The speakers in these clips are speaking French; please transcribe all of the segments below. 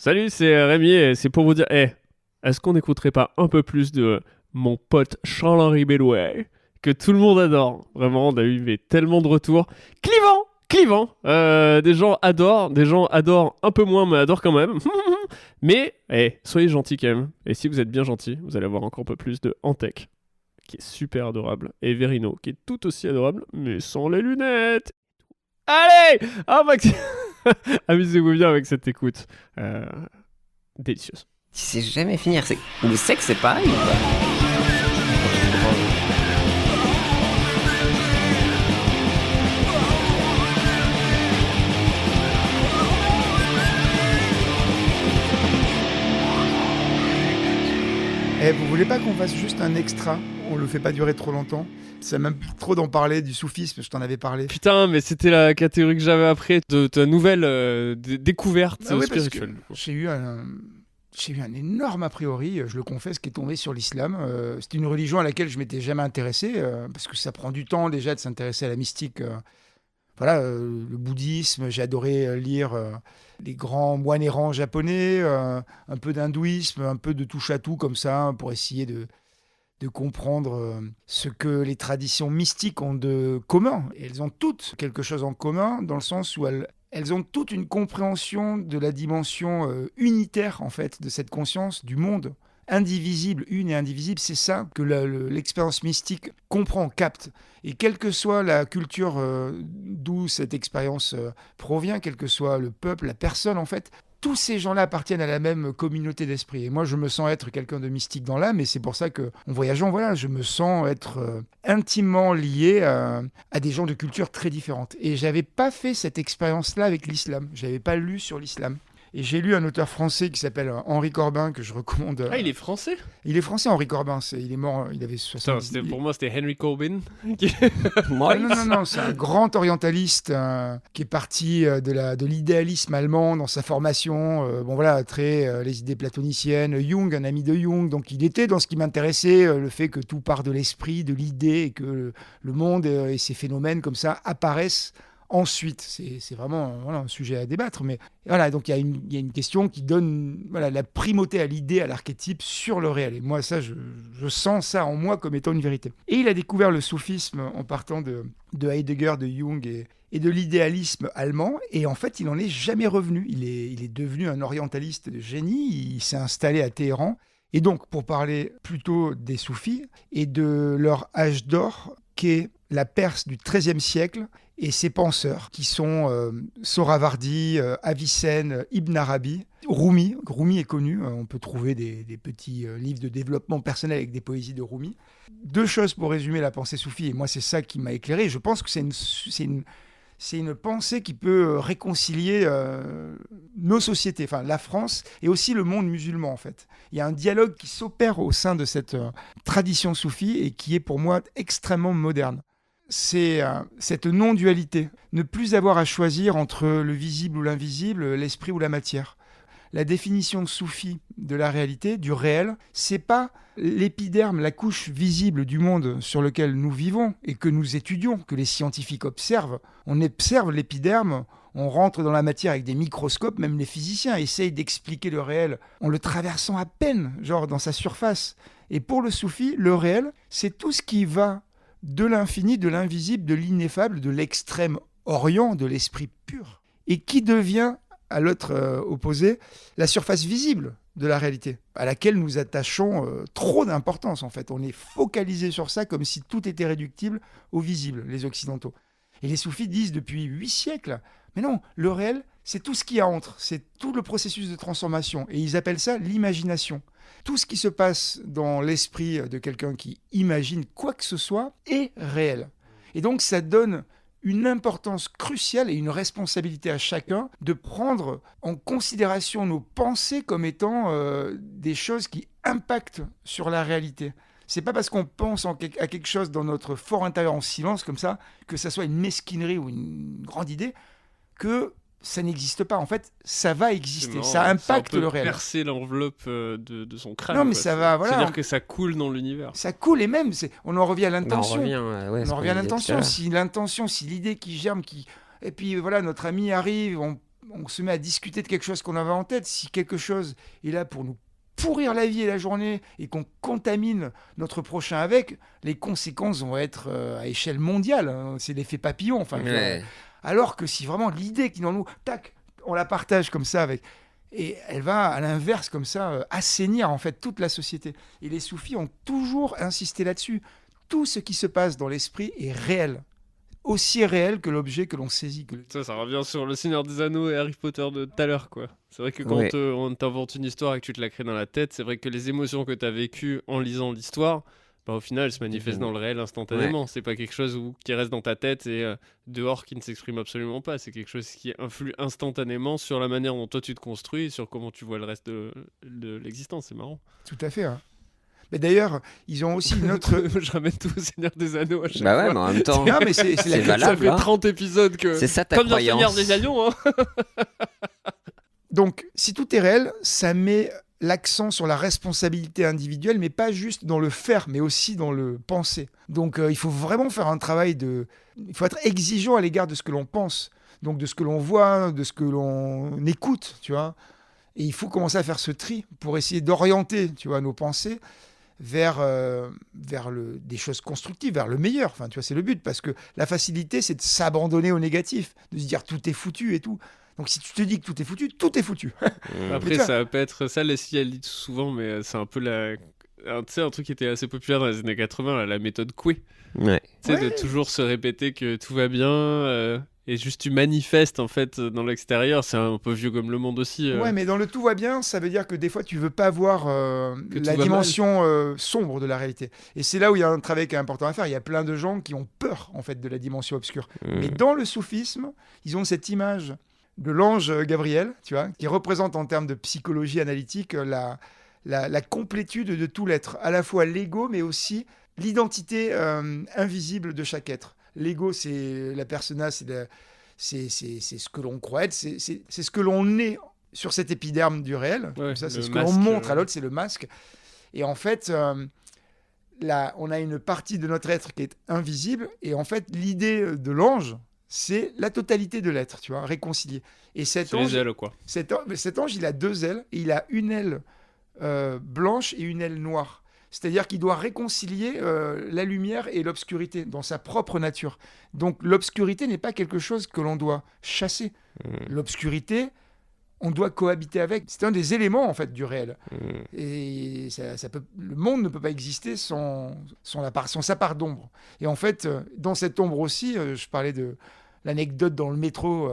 Salut, c'est Rémi et c'est pour vous dire, est-ce qu'on n'écouterait pas un peu plus de mon pote Charles-Henri Bellouet, que tout le monde adore. Vraiment, on a eu tellement de retours. Clivant. Des gens adorent un peu moins, mais adorent quand même. Mais, soyez gentils quand même. Et si vous êtes bien gentils, vous allez avoir encore un peu plus de Antec, qui est super adorable, et Verino, qui est tout aussi adorable, mais sans les lunettes. Allez, amusez-vous bien avec cette écoute. Délicieuse. Tu sais jamais finir. Le sexe, c'est pareil ou pas? Vous voulez pas qu'on fasse juste un extra? On le fait pas durer trop longtemps. C'est même pas trop d'en parler du soufisme, je t'en avais parlé. Putain, mais c'était la catégorie que j'avais après de ta nouvelle découverte spirituelle. J'ai eu un énorme a priori, je le confesse, qui est tombé sur l'islam. C'est une religion à laquelle je m'étais jamais intéressé, parce que ça prend du temps déjà de s'intéresser à la mystique. Le bouddhisme, j'ai adoré lire les grands moines errants japonais, un peu d'hindouisme, un peu de touche-à-tout comme ça, pour essayer de comprendre ce que les traditions mystiques ont de commun. Et elles ont toutes quelque chose en commun, dans le sens où elles ont toute une compréhension de la dimension unitaire, en fait, de cette conscience du monde. Indivisible, une et indivisible, c'est ça que l'expérience mystique comprend, capte. Et quelle que soit la culture d'où cette expérience provient, quel que soit le peuple, la personne en fait, tous ces gens-là appartiennent à la même communauté d'esprit. Et moi, je me sens être quelqu'un de mystique dans l'âme, et c'est pour ça qu'en voyageant, je me sens être intimement lié à des gens de cultures très différentes. Et j'avais pas fait cette expérience-là avec l'islam. J'avais pas lu sur l'islam. Et j'ai lu un auteur français qui s'appelle Henri Corbin, que je recommande. Ah, il est français ? Il est français, Henri Corbin. Il est mort, il avait 70 ans. Pour moi, c'était Henry Corbin. Non, c'est un grand orientaliste qui est parti de l'idéalisme allemand dans sa formation. Les idées platoniciennes. Jung, un ami de Jung. Donc, il était dans ce qui m'intéressait, le fait que tout part de l'esprit, de l'idée, et que le monde et ses phénomènes comme ça apparaissent ensuite. C'est vraiment un sujet à débattre, mais voilà, donc il y a une question qui donne la primauté à l'idée, à l'archétype sur le réel. Et moi, ça, je sens ça en moi comme étant une vérité. Et il a découvert le soufisme en partant de Heidegger, de Jung et de l'idéalisme allemand, et en fait, il n'en est jamais revenu. Il est devenu un orientaliste de génie, il s'est installé à Téhéran. Et donc, pour parler plutôt des soufis et de leur âge d'or, qu'est la Perse du XIIIe siècle, et ses penseurs, qui sont Sohravardi, Avicenne, Ibn Arabi, Rumi. Rumi est connu, on peut trouver des petits livres de développement personnel avec des poésies de Rumi. Deux choses pour résumer la pensée soufie, et moi c'est ça qui m'a éclairé. Je pense que c'est une pensée qui peut réconcilier nos sociétés, enfin la France et aussi le monde musulman en fait. Il y a un dialogue qui s'opère au sein de cette tradition soufie et qui est pour moi extrêmement moderne. C'est cette non-dualité, ne plus avoir à choisir entre le visible ou l'invisible, l'esprit ou la matière. La définition soufie de la réalité, du réel, c'est pas l'épiderme, la couche visible du monde sur lequel nous vivons et que nous étudions, que les scientifiques observent. On observe l'épiderme, on rentre dans la matière avec des microscopes, même les physiciens essayent d'expliquer le réel en le traversant à peine, genre dans sa surface. Et pour le soufi, le réel, c'est tout ce qui va de l'infini, de l'invisible, de l'ineffable, de l'extrême orient, de l'esprit pur, et qui devient, à l'autre opposé, la surface visible de la réalité, à laquelle nous attachons trop d'importance en fait. On est focalisé sur ça comme si tout était réductible au visible, les occidentaux. Et les soufis disent depuis 8 siècles, mais non, le réel, c'est tout ce qu'il y a entre, c'est tout le processus de transformation, et ils appellent ça l'imagination. Tout ce qui se passe dans l'esprit de quelqu'un qui imagine quoi que ce soit est réel. Et donc ça donne une importance cruciale et une responsabilité à chacun de prendre en considération nos pensées comme étant des choses qui impactent sur la réalité. C'est pas parce qu'on pense à quelque chose dans notre fort intérieur en silence comme ça, que ça soit une mesquinerie ou une grande idée, que ça n'existe pas. En fait, ça va exister. Ça impacte le réel. Percer l'enveloppe de son crâne. Non, mais ça va, voilà. C'est-à-dire que ça coule dans l'univers. Ça coule, et même, on en revient à l'intention. On en revient à l'intention. Si l'idée qui germe, et puis voilà, notre ami arrive, on on se met à discuter de quelque chose qu'on avait en tête, si quelque chose est là pour nous pourrir la vie et la journée et qu'on contamine notre prochain avec, les conséquences vont être à échelle mondiale. Hein. C'est l'effet papillon. Enfin, alors que si vraiment l'idée qui est dans nous, tac, on la partage comme ça avec... Et elle va, à l'inverse, comme ça, assainir en fait toute la société. Et les soufis ont toujours insisté là-dessus. Tout ce qui se passe dans l'esprit est réel. Aussi réel que l'objet que l'on saisit. Ça revient sur le Seigneur des Anneaux et Harry Potter de tout à l'heure, quoi. C'est vrai que quand on t'invente une histoire et que tu te la crées dans la tête, c'est vrai que les émotions que tu as vécues en lisant l'histoire, bah, au final, elles se manifestent dans le réel instantanément. C'est pas quelque chose qui reste dans ta tête et dehors qui ne s'exprime absolument pas. C'est quelque chose qui influe instantanément sur la manière dont toi tu te construis et sur comment tu vois le reste de l'existence. C'est marrant. Tout à fait, hein. Mais d'ailleurs, ils ont aussi une autre... Je ramène tout au Seigneur des Anneaux à chaque fois. Ouais, mais en même temps, non, mais c'est valable. Ça fait 30 épisodes que... C'est ça ta comme croyance. dans le Seigneur des Anneaux, hein. Donc, si tout est réel, ça met l'accent sur la responsabilité individuelle, mais pas juste dans le faire, mais aussi dans le penser. Donc, il faut vraiment faire un travail de... Il faut être exigeant à l'égard de ce que l'on pense, donc de ce que l'on voit, de ce que l'on écoute, tu vois. Et il faut commencer à faire ce tri pour essayer d'orienter, tu vois, nos pensées vers des choses constructives, vers le meilleur. Enfin, tu vois, c'est le but, parce que la facilité, c'est de s'abandonner au négatif, de se dire tout est foutu et tout. Donc, si tu te dis que tout est foutu, tout est foutu. Après, ça peut être ça, Leslie, elle dit souvent, mais c'est un peu tu sais, un truc qui était assez populaire dans les années 80, la méthode Coué. Ouais. Tu sais, de toujours se répéter que tout va bien, et juste tu manifestes, en fait, dans l'extérieur. C'est un peu vieux comme le monde aussi. Ouais, mais dans le tout va bien, ça veut dire que des fois, tu veux pas voir la dimension sombre de la réalité. Et c'est là où il y a un travail qui est important à faire. Il y a plein de gens qui ont peur, en fait, de la dimension obscure. Mais dans le soufisme, ils ont cette image de l'ange Gabriel, tu vois, qui représente en termes de psychologie analytique la complétude de tout l'être, à la fois l'ego, mais aussi l'identité invisible de chaque être. L'ego, c'est la persona, c'est ce que l'on croit être, c'est ce que l'on est sur cet épiderme du réel. Ouais, ça, c'est ce que l'on montre à l'autre, c'est le masque. Et en fait, là, on a une partie de notre être qui est invisible, et en fait, l'idée de l'ange, c'est la totalité de l'être, tu vois, réconcilié. Et cet ange, les ailes, quoi. Cet ange, il a deux ailes, et il a une aile blanche et une aile noire. C'est-à-dire qu'il doit réconcilier la lumière et l'obscurité dans sa propre nature. Donc l'obscurité n'est pas quelque chose que l'on doit chasser. L'obscurité, on doit cohabiter avec. C'est un des éléments en fait du réel. Et le monde ne peut pas exister sans sa part d'ombre. Et en fait, dans cette ombre aussi, je parlais de l'anecdote dans le métro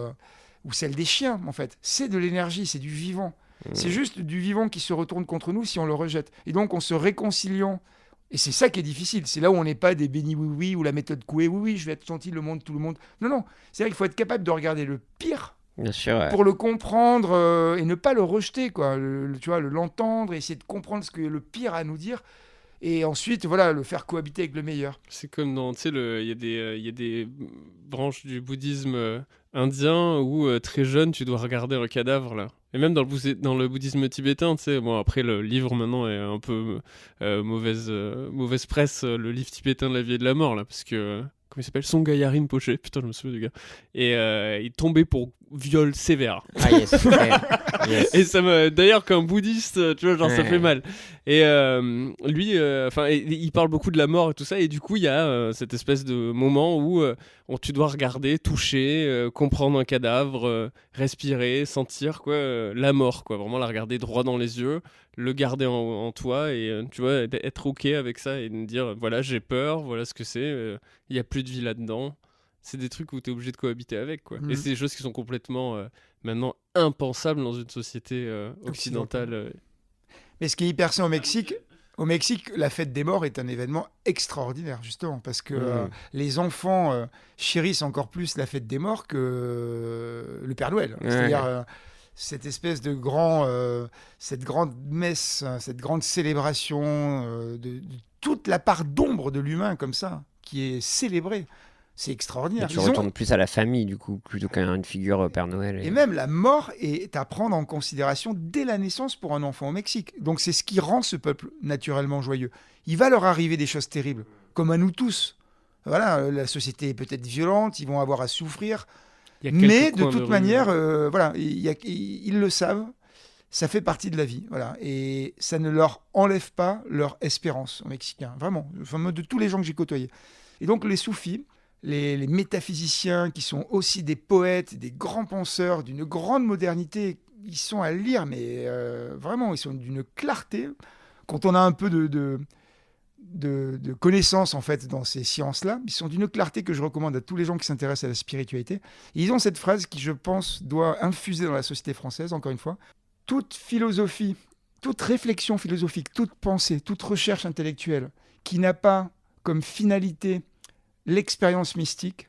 ou celle des chiens. En fait, c'est de l'énergie, c'est du vivant. C'est juste du vivant qui se retourne contre nous si on le rejette. Et donc, en se réconciliant, et c'est ça qui est difficile, c'est là où on n'est pas des bénis oui-oui ou la méthode Coué, oui, je vais être gentil, tout le monde. Non, c'est-à-dire qu'il faut être capable de regarder le pire. Bien sûr, ouais. Pour le comprendre et ne pas le rejeter, quoi. Tu vois, l'entendre, essayer de comprendre ce que le pire a à nous dire. Et ensuite, voilà, le faire cohabiter avec le meilleur. C'est comme dans, tu sais, il y a des branches du bouddhisme indien où très jeune, tu dois regarder un cadavre, là. Et même dans le bouddhisme tibétain, tu sais, bon, après, le livre, maintenant, est un peu mauvaise presse, le livre tibétain de la vie et de la mort, là, parce que... Comment il s'appelle ? Songaya Rinpoche, putain, je me souviens du gars. Et il tombait pour viol sévère. Ah yes, okay. Yes. Et ça me, d'ailleurs, qu'un bouddhiste, tu vois, genre ça fait mal. Et lui, il parle beaucoup de la mort et tout ça. Et du coup, il y a cette espèce de moment où tu dois regarder, toucher, comprendre un cadavre, respirer, sentir quoi, la mort, quoi. Vraiment la regarder droit dans les yeux, le garder en toi et tu vois, être ok avec ça et me dire voilà, j'ai peur, voilà ce que c'est, il y a plus de vie là-dedans. C'est des trucs où tu es obligé de cohabiter avec, quoi. Et c'est des choses qui sont complètement maintenant impensables dans une société occidentale. Mais ce qui est hyper sain au Mexique, la fête des morts est un événement extraordinaire, justement, parce que les enfants chérissent encore plus la fête des morts que le Père Noël. C'est-à-dire cette espèce de cette grande messe, cette grande célébration de toute la part d'ombre de l'humain, comme ça, qui est célébrée. C'est extraordinaire. Et tu retournes plus à la famille, du coup, plutôt qu'à une figure Père Noël. Et même la mort est à prendre en considération dès la naissance pour un enfant au Mexique. Donc c'est ce qui rend ce peuple naturellement joyeux. Il va leur arriver des choses terribles, comme à nous tous. Voilà, la société est peut-être violente, ils vont avoir à souffrir. Il y a Mais quelques de coins toute rue, manière, voilà, ils le savent, ça fait partie de la vie, voilà, et ça ne leur enlève pas leur espérance aux Mexicains, vraiment, enfin, moi, de tous les gens que j'ai côtoyés. Et donc les soufis, les métaphysiciens qui sont aussi des poètes, des grands penseurs d'une grande modernité, ils sont à lire, mais vraiment, ils sont d'une clarté. Quand on a un peu de connaissances en fait dans ces sciences-là, ils sont d'une clarté que je recommande à tous les gens qui s'intéressent à la spiritualité. Et ils ont cette phrase qui, je pense, doit infuser dans la société française, encore une fois. Toute philosophie, toute réflexion philosophique, toute pensée, toute recherche intellectuelle qui n'a pas comme finalité l'expérience mystique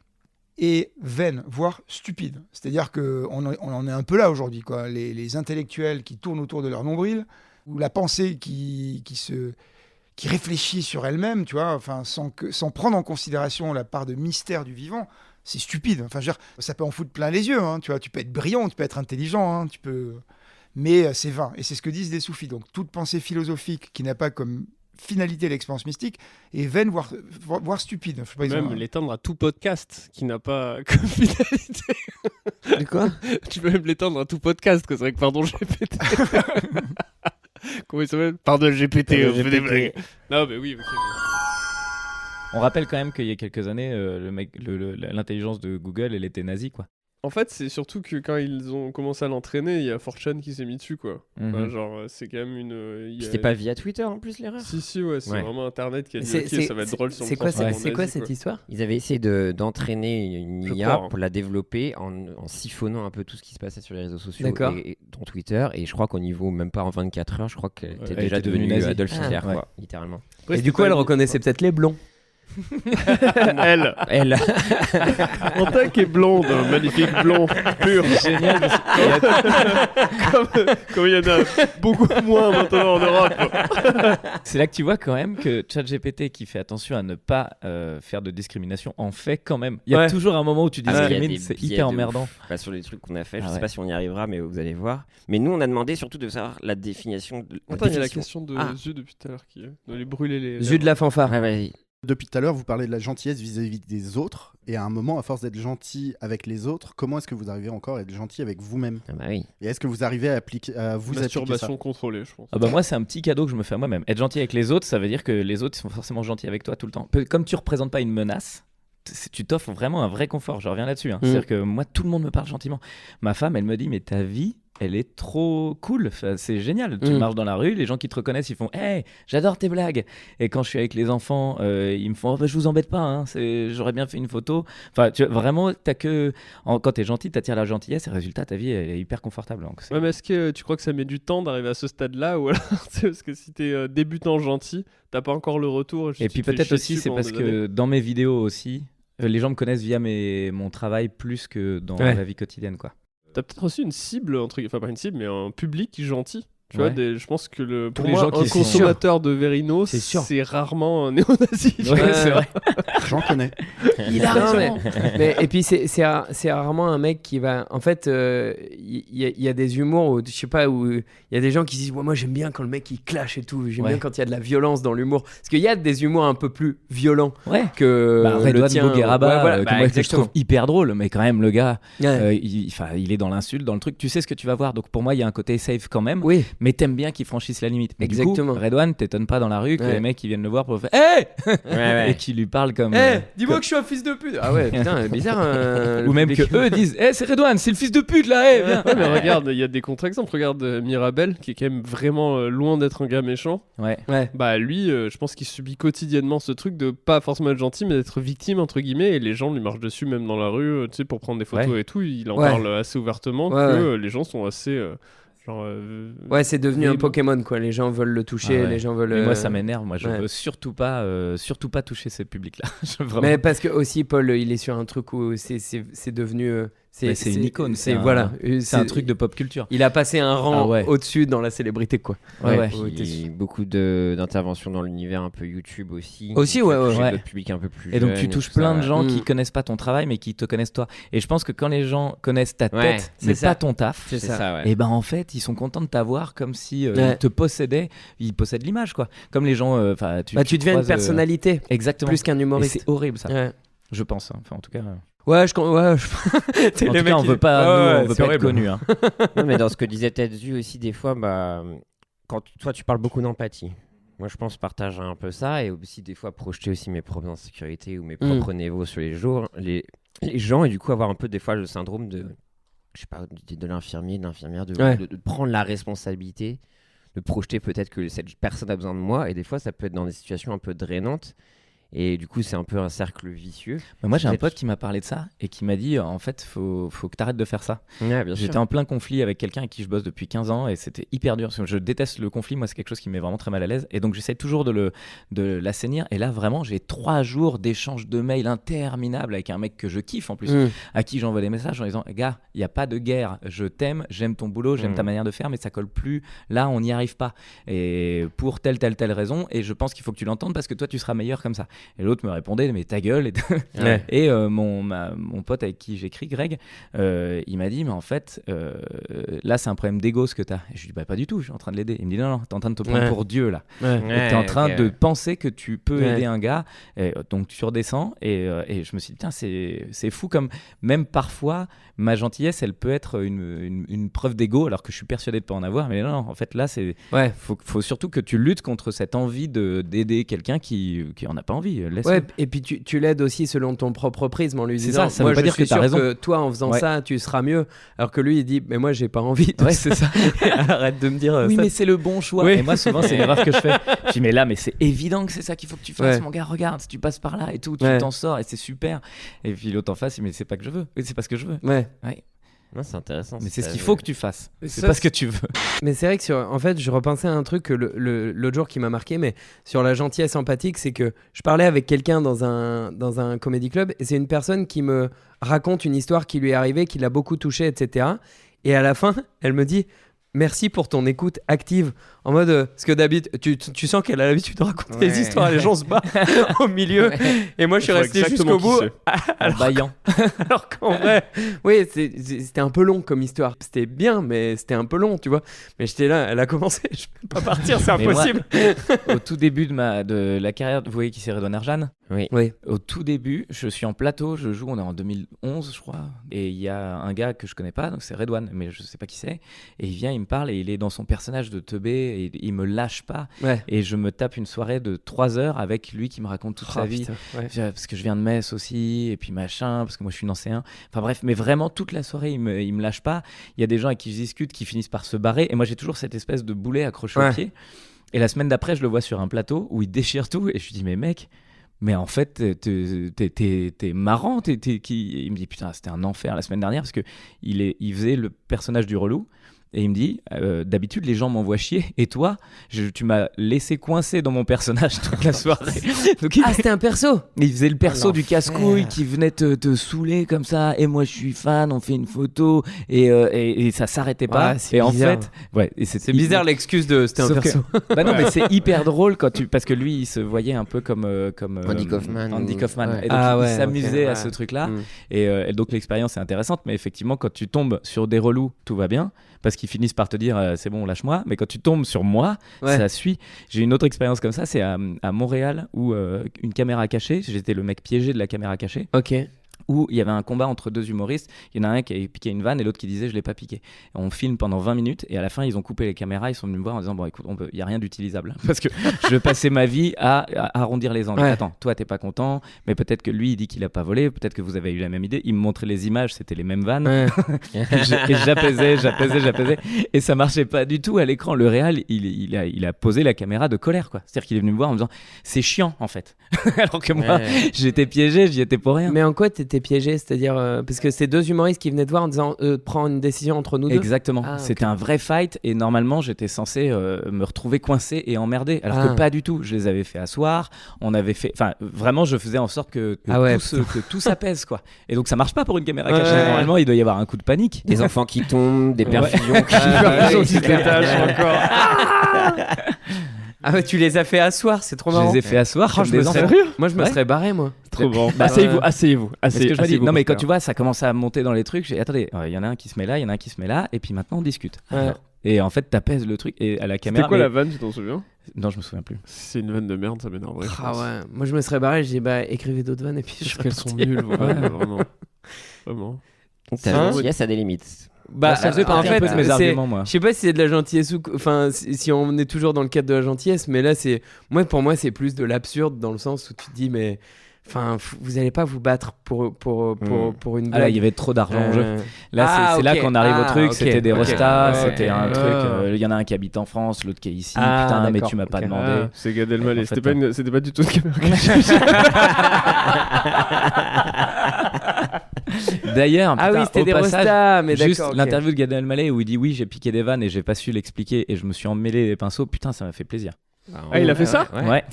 est vaine, voire stupide. C'est-à-dire qu'on en est un peu là aujourd'hui, quoi. Les intellectuels qui tournent autour de leur nombril, ou la pensée qui réfléchit sur elle-même, tu vois, enfin, sans prendre en considération la part de mystère du vivant, c'est stupide. Enfin, je veux dire, ça peut en foutre plein les yeux, hein, tu vois, tu peux être brillant, tu peux être intelligent, hein, mais c'est vain. Et c'est ce que disent les soufis. Donc, toute pensée philosophique qui n'a pas comme finalité l'expérience mystique est vaine, voire stupide. Je sais pas, Même l'étendre à tout podcast qui n'a pas comme finalité. De quoi? Tu peux même l'étendre à tout podcast, que c'est vrai que pardon GPT. Comment il s'appelle? Pardon GPT, on fait des blagues. Non mais oui, ok. On rappelle quand même qu'il y a quelques années, l'intelligence de Google, elle était nazie, quoi. En fait, c'est surtout que quand ils ont commencé à l'entraîner, il y a 4chan qui s'est mis dessus, quoi. Enfin, genre, c'est quand même une... C'était pas via Twitter en plus l'erreur? Si, ouais, c'est vraiment Internet qui a dit C'est- ok, c'est- ça va être drôle sur C'est le quoi, transformer en c'est quoi nazi, cette quoi. histoire? Ils avaient essayé d'entraîner une Je IA crois, hein. pour la développer en siphonnant un peu tout ce qui se passait sur les réseaux sociaux, D'accord. dont Twitter. Et je crois qu'au niveau, même pas en 24 heures, je crois qu'elle était elle déjà était devenue devenue nazie. Adolf Hitler, Ah. quoi, littéralement. Après, Et c'était du coup, pas elle une- reconnaissait peut-être les blonds. Elle, Elle, Quentin qui est blonde, magnifique blond, pur. Génial. Comme il y en a beaucoup moins maintenant en Europe. C'est là que tu vois quand même que ChatGPT, qui fait attention à ne pas faire de discrimination, en fait quand même. Il y a Ouais. toujours un moment où tu Ah, il y a discrimines, des c'est biais hyper de emmerdant. ouf. Bah, sur les trucs qu'on a fait, je Ah sais ouais. pas si on y arrivera, mais vous allez voir. Mais nous, on a demandé surtout de savoir la définition. Attends, il y a la question de Ah. Zu depuis tout à l'heure qui doit les brûler les... Jus de la fanfare. Ouais, vas-y. Depuis tout à l'heure, vous parlez de la gentillesse vis-à-vis des autres. Et à un moment, à force d'être gentil avec les autres, comment est-ce que vous arrivez encore à être gentil avec vous-même? Ah bah oui. Et est-ce que vous arrivez à appliquer, à vous appliquer ça? Masturbation contrôlée, je pense. Ah bah moi, c'est un petit cadeau que je me fais à moi-même. Être gentil avec les autres, ça veut dire que les autres ils sont forcément gentils avec toi tout le temps. Comme tu représentes pas une menace, tu t'offres vraiment un vrai confort. Je reviens là-dessus. C'est-à-dire que moi, tout le monde me parle gentiment. Ma femme, elle me dit, mais ta vie, elle est trop cool. Enfin, c'est génial. Tu marches dans la rue, les gens qui te reconnaissent, ils font hey, j'adore tes blagues. Et quand je suis avec les enfants, ils me font oh, bah, je vous embête pas, hein, j'aurais bien fait une photo. Enfin, vraiment, quand t'es gentil, t'attires la gentillesse et résultat, ta vie elle est hyper confortable. Donc, Ouais, mais est-ce que tu crois que ça met du temps d'arriver à ce stade-là ou alors parce que si t'es débutant gentil, t'as pas encore le retour. Et puis peut-être aussi, c'est parce que dans mes vidéos aussi, les gens me connaissent via mon travail plus que dans la vie quotidienne, quoi. T'as peut-être aussi une cible, enfin pas une cible, mais un public gentil. Tu Ouais. vois, je pense que Tous pour les moi, gens qui un sont- consommateur de Verino, C'est sûr. c'est rarement un néo-nazi. tu Ouais, vois. c'est vrai. J'en connais. Il a raison. Et puis c'est rarement un mec qui va. En fait, il y a des humours où je sais pas où il y a des gens qui se disent ouais, moi j'aime bien quand le mec il clash et tout. J'aime Ouais. bien quand il y a de la violence dans l'humour. Parce qu'il y a des humours un peu plus violents Ouais. que le Redouane tien. Bougueraba, Ouais, voilà, que moi, que je exactement. trouve hyper drôle, mais quand même, le gars, Ouais. il est dans l'insulte, dans le truc. Tu sais ce que tu vas voir. Donc pour moi, il y a un côté safe quand même. Oui. Mais t'aimes bien qu'ils franchissent la limite. Mais Exactement. Du coup, Redouane, t'étonnes pas dans la rue que Ouais. les mecs ils viennent le voir pour faire hey Ouais. et qui lui parlent comme. Dis-moi que je suis un fils de pute. Ah ouais, putain, bizarre. Ou même que eux disent hey, c'est Redouane, c'est le fils de pute là, hey, viens. Ouais, mais regarde, il y a des contre-exemples. Regarde Mirabel, qui est quand même vraiment loin d'être un gars méchant. Ouais. Ouais. Bah lui, je pense qu'il subit quotidiennement ce truc de pas forcément être gentil, mais d'être victime entre guillemets. Et les gens lui marchent dessus, même dans la rue, tu sais, pour prendre des photos et tout. Il en Ouais. parle assez ouvertement Ouais, que les gens sont assez genre. Ouais, c'est devenu un libre. Pokémon quoi. Les gens veulent le toucher, Ah ouais. les gens veulent. Mais moi, ça m'énerve. Moi, je ouais. veux surtout pas toucher ces publics-là. Vraiment. Mais parce que aussi Paul, il est sur un truc où c'est devenu. C'est une icône. C'est voilà. C'est un truc de pop culture. Il a passé un rang Ah ouais. au-dessus dans la célébrité quoi. Ouais. Puis beaucoup d'interventions dans l'univers un peu YouTube aussi. Aussi, Donc, ouais, ouais. toucher Ouais. d'autres publics un peu plus Et donc jeunes tu touches tout plein ça. de gens qui Mm. connaissent pas ton travail mais qui te connaissent toi. Et je pense que quand les gens connaissent ta Ouais, tête c'est mais ça. pas ton taf, C'est C'est ça. ça, ouais. et ben en fait ils sont contents de t'avoir comme si Ouais. ils te possédaient, ils possèdent l'image quoi. Comme les gens, Bah tu deviens une croises, personnalité exactement. plus qu'un Et humoriste. c'est horrible ça. Ouais. Je pense. Enfin en tout cas. Ouais, En tout cas, on veut pas, on veut pas être connus. Hein. Non, mais dans ce que disait Tetsu aussi, des fois, quand toi, tu parles beaucoup d'empathie. Moi, je pense partager un peu ça et aussi des fois projeter aussi mes propres insécurités ou mes propres névos sur les gens et du coup avoir un peu des fois le syndrome de, je sais pas, de l'infirmier, de l'infirmière, de prendre la responsabilité, de projeter peut-être que cette personne a besoin de moi et des fois ça peut être dans des situations un peu drainantes. Et du coup, c'est un peu un cercle vicieux. Moi, j'ai un pote qui m'a parlé de ça et qui m'a dit en fait, faut que tu arrêtes de faire ça. Ouais, bien sûr. J'étais en plein conflit avec quelqu'un avec qui je bosse depuis 15 ans et c'était hyper dur parce que je déteste le conflit. Moi, c'est quelque chose qui me met vraiment très mal à l'aise et donc j'essaie toujours de l'assainir. Et là, vraiment, j'ai 3 jours d'échanges de mails interminables avec un mec que je kiffe en plus, à qui j'envoie des messages en disant gars, il n'y a pas de guerre, je t'aime, j'aime ton boulot, j'aime ta manière de faire, mais ça colle plus. Là, on n'y arrive pas. Et pour telle raison, et je pense qu'il faut que tu l'entendes parce que toi, tu seras meilleur comme ça. Et l'autre me répondait mais ta gueule et mon pote avec qui j'écris, Greg, il m'a dit mais en fait là c'est un problème d'ego ce que t'as. Et je lui dis bah pas du tout, je suis en train de l'aider. Il me dit non t'es en train de te prendre pour Dieu là. T'es en train de penser que tu peux aider un gars et donc tu redescends et je me suis dit tiens c'est fou comme même parfois ma gentillesse elle peut être une preuve d'ego alors que je suis persuadé de pas en avoir, mais non en fait là c'est faut surtout que tu luttes contre cette envie d'aider quelqu'un qui en a pas envie. Ouais, et puis tu l'aides aussi selon ton propre prisme en lui disant ça moi veut pas je dire suis que t'as sûr raison. que toi en faisant ça tu seras mieux, alors que lui il dit mais moi j'ai pas envie c'est ça. arrête de me dire oui ça. Mais c'est le bon choix et moi souvent c'est une erreur que je fais. Je dis mais là mais c'est évident que c'est ça qu'il faut que tu fasses mon gars, regarde si tu passes par là et tout tu t'en sors et c'est super. Et puis l'autre en face il me dit c'est pas que je veux, c'est pas ce que je veux. Non, c'est intéressant. Mais c'est ce qu'il faut que tu fasses. C'est pas ce que tu veux. Mais c'est vrai que en fait, je repensais à un truc que l'autre jour qui m'a marqué, mais sur la gentillesse empathique, c'est que je parlais avec quelqu'un dans un comédie club et c'est une personne qui me raconte une histoire qui lui est arrivée, qui l'a beaucoup touchée, etc. Et à la fin, elle me dit merci pour ton écoute active. En mode, parce que d'habitude, tu sens qu'elle a l'habitude de raconter des histoires, les gens se battent au milieu. Et moi, je suis resté jusqu'au bout. En baillant. Alors qu'en vrai, oui, c'était un peu long comme histoire. C'était bien, mais c'était un peu long, tu vois. Mais j'étais là, elle a commencé, je peux pas partir, c'est impossible. Moi, au tout début de la carrière, vous voyez qui c'est Redouane Arjan ? Oui. Au tout début, je suis en plateau, je joue, on est en 2011, je crois. Et il y a un gars que je connais pas, donc c'est Redouane, mais je sais pas qui c'est. Et il vient, il me parle et il est dans son personnage de teubé. Et il me lâche pas et je me tape une soirée de 3 heures avec lui qui me raconte toute sa vie parce que je viens de Metz aussi et puis machin parce que moi je suis nancéen, enfin bref, mais vraiment toute la soirée il me lâche pas. Il y a des gens avec qui je discute qui finissent par se barrer et moi j'ai toujours cette espèce de boulet accroché au pied et la semaine d'après je le vois sur un plateau où il déchire tout et je lui dis mais mec, mais en fait t'es marrant, il me dit putain c'était un enfer la semaine dernière parce que il faisait le personnage du relou. Et il me dit, d'habitude les gens m'envoient chier et toi, tu m'as laissé coincé dans mon personnage toute la soirée. Donc, c'était un perso. Il faisait le perso du casse-couille qui venait te saouler comme ça. Et moi je suis fan, on fait une photo et ça s'arrêtait pas. Et en fait, c'est bizarre l'excuse de c'était un perso. Bah non, mais c'est hyper drôle parce que lui il se voyait un peu comme Andy Kaufman. Et donc il s'amusait à ce truc-là. Et donc l'expérience est intéressante, mais effectivement quand tu tombes sur des relous, tout va bien. Parce qu'ils finissent par te dire c'est bon lâche-moi, mais quand tu tombes sur moi ça suit. J'ai une autre expérience comme ça, c'est à Montréal où une caméra cachée, j'étais le mec piégé de la caméra cachée. Où il y avait un combat entre 2 humoristes, il y en a un qui avait piqué une vanne et l'autre qui disait je l'ai pas piqué. Et on filme pendant 20 minutes et à la fin ils ont coupé les caméras, ils sont venus me voir en disant bon écoute il y a rien d'utilisable parce que je passais ma vie à arrondir les angles. Attends, toi t'es pas content, mais peut-être que lui il dit qu'il a pas volé, peut-être que vous avez eu la même idée. Il me montrait les images, c'était les mêmes vannes. Et j'apaisais et ça marchait pas du tout à l'écran. Le réal il a posé la caméra de colère quoi. C'est-à-dire qu'il est venu me voir en me disant c'est chiant en fait. Alors que moi j'étais piégé, j'y étais pour rien. Mais en quoi t'étais piégé, c'est-à-dire parce que c'est 2 humoristes qui venaient te voir en disant prends une décision entre nous deux. Exactement. C'était un vrai fight et normalement j'étais censé me retrouver coincé et emmerdé alors que pas du tout. Je les avais fait asseoir, on avait fait, enfin vraiment je faisais en sorte que tout s'apaise quoi. Et donc ça marche pas pour une caméra cachée. Normalement il doit y avoir un coup de panique. Des enfants qui tombent, des perfusions qui se détachent encore. Ah ouais, tu les as fait asseoir, c'est trop marrant. Je les ai fait asseoir comme des enfants. Moi je me serais barré moi. Trop bon. Asseyez-vous. C'est ce que je me dis. Non mais quand tu vois, ça commence à monter dans les trucs. J'ai attendez, il y en a un qui se met là, il y en a un qui se met là, et puis maintenant on discute. Et en fait t'apaises le truc et à la caméra. C'était quoi la vanne, tu t'en souviens ? Non, je me souviens plus. C'est une vanne de merde, ça m'énerverait. Ah ouais. Moi je me serais barré, j'ai dit bah écrivez d'autres vannes et puis parce qu'elles sont nulles, vraiment. Vraiment. Ta gentillesse a des limites. Bah, ça faisait partie un peu de mes arguments, moi. Je sais pas si c'est de la gentillesse ou enfin si on est toujours dans le cadre de la gentillesse, mais là c'est pour moi c'est plus de l'absurde dans le sens où tu te dis mais enfin vous allez pas vous battre pour une blague. Ah là il y avait trop d'argent en jeu. Là c'est là qu'on arrive au truc, c'était des restas, c'était un truc il y en a un qui habite en France, l'autre qui est ici. Putain non mais tu m'as pas demandé. C'est Gad Elmaleh, En fait, c'était pas du tout ce D'ailleurs, oui, c'était des restas, mais juste d'accord. l'interview de Gad Elmaleh où il dit oui, j'ai piqué des vannes et j'ai pas su l'expliquer et je me suis emmêlé les pinceaux. Putain, ça m'a fait plaisir. Ah, il a fait ça ? Ouais.